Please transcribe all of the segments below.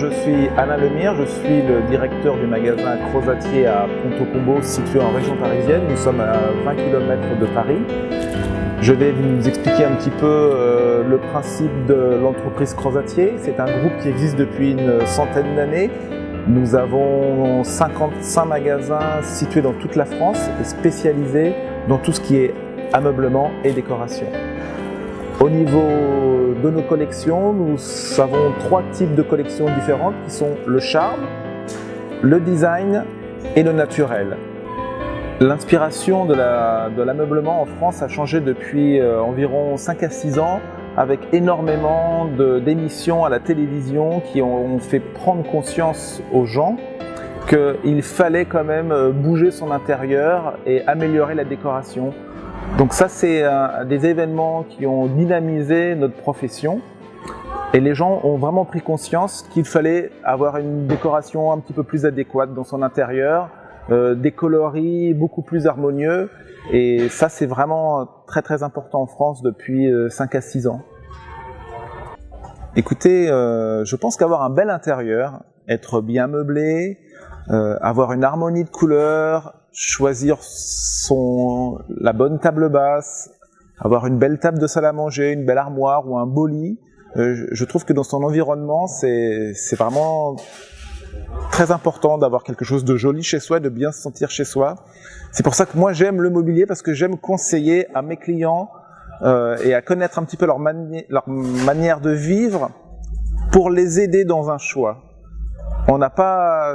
je suis Alain Lemire, je suis le directeur du magasin Crozatier à Ponto-Combo, situé en région parisienne. Nous sommes à 20 km de Paris. Je vais vous expliquer un petit peu le principe de l'entreprise Crozatier. C'est un groupe qui existe depuis une centaine d'années. Nous avons 55 magasins situés dans toute la France et spécialisés dans tout ce qui est ameublement et décoration. Au niveau de nos collections, nous avons 3 types de collections différentes qui sont le charme, le design et le naturel. L'inspiration de l'ameublement en France a changé depuis environ 5 à 6 ans avec énormément d'émissions à la télévision qui ont fait prendre conscience aux gens qu'il fallait quand même bouger son intérieur et améliorer la décoration. Donc ça, c'est des événements qui ont dynamisé notre profession et les gens ont vraiment pris conscience qu'il fallait avoir une décoration un petit peu plus adéquate dans son intérieur, des coloris beaucoup plus harmonieux, et ça c'est vraiment très important en France depuis 5 à 6 ans. Écoutez, je pense qu'avoir un bel intérieur, être bien meublé, avoir une harmonie de couleurs, choisir la bonne table basse, avoir une belle table de salle à manger, une belle armoire ou un beau lit, je trouve que dans son environnement, c'est vraiment très important d'avoir quelque chose de joli chez soi, de bien se sentir chez soi. C'est pour ça que moi j'aime le mobilier, parce que j'aime conseiller à mes clients et à connaître un petit peu leur manière de vivre pour les aider dans un choix.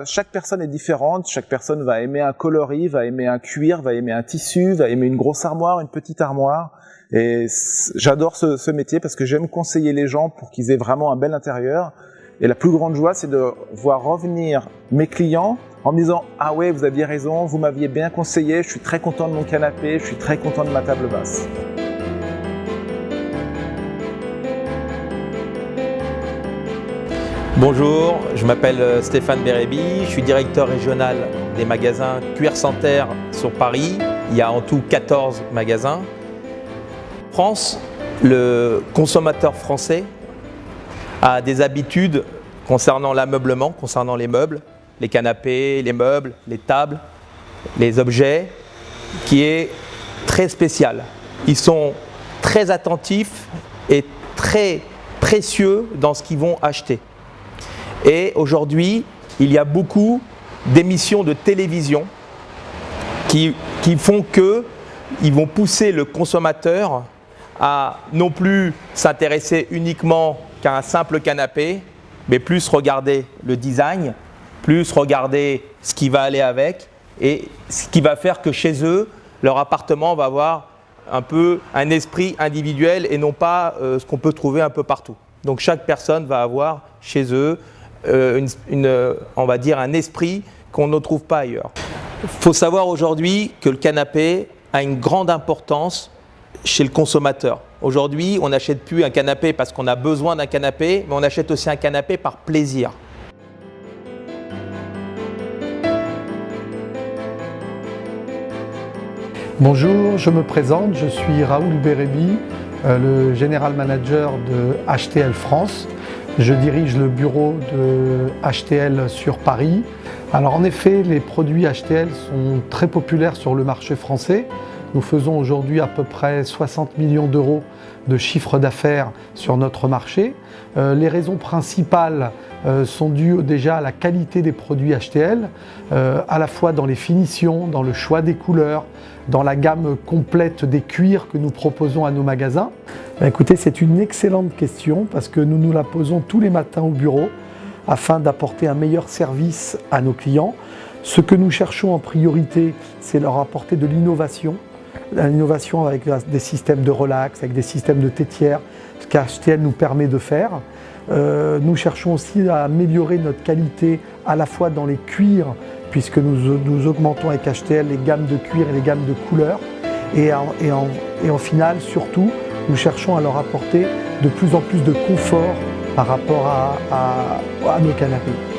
Chaque personne est différente, chaque personne va aimer un coloris, va aimer un cuir, va aimer un tissu, va aimer une grosse armoire, une petite armoire. Et j'adore ce métier parce que j'aime conseiller les gens pour qu'ils aient vraiment un bel intérieur. Et la plus grande joie, c'est de voir revenir mes clients en me disant « Ah ouais, vous aviez raison, vous m'aviez bien conseillé, je suis très content de mon canapé, je suis très content de ma table basse. » Bonjour, je m'appelle Stéphane Bérébi, je suis directeur régional des magasins Cuir Santerre sur Paris. Il y a en tout 14 magasins. En France, le consommateur français a des habitudes concernant l'ameublement, concernant les meubles, les canapés, les meubles, les tables, les objets, qui est très spécial. Ils sont très attentifs et très précieux dans ce qu'ils vont acheter. Et aujourd'hui, il y a beaucoup d'émissions de télévision qui font qu'ils vont pousser le consommateur à non plus s'intéresser uniquement qu'à un simple canapé, mais plus regarder le design, plus regarder ce qui va aller avec et ce qui va faire que chez eux, leur appartement va avoir un peu un esprit individuel et non pas ce qu'on peut trouver un peu partout. Donc chaque personne va avoir chez eux on va dire un esprit qu'on ne trouve pas ailleurs. Il faut savoir aujourd'hui que le canapé a une grande importance chez le consommateur. Aujourd'hui, on n'achète plus un canapé parce qu'on a besoin d'un canapé, mais on achète aussi un canapé par plaisir. Bonjour, je me présente, je suis Raoul Bérébi, le General Manager de HTL France. Je dirige le bureau de HTL sur Paris. Alors en effet, les produits HTL sont très populaires sur le marché français. Nous faisons aujourd'hui à peu près 60 millions d'euros de chiffre d'affaires sur notre marché. Les raisons principales sont dues déjà à la qualité des produits HTL, à la fois dans les finitions, dans le choix des couleurs, dans la gamme complète des cuirs que nous proposons à nos magasins. Écoutez, c'est une excellente question parce que nous nous la posons tous les matins au bureau afin d'apporter un meilleur service à nos clients. Ce que nous cherchons en priorité, c'est leur apporter de l'innovation. L'innovation avec des systèmes de relax, avec des systèmes de tétière, ce qu'HTL nous permet de faire. Nous cherchons aussi à améliorer notre qualité à la fois dans les cuirs, puisque nous augmentons avec HTL les gammes de cuir et les gammes de couleurs. Et en final, surtout, nous cherchons à leur apporter de plus en plus de confort par rapport à nos canapés.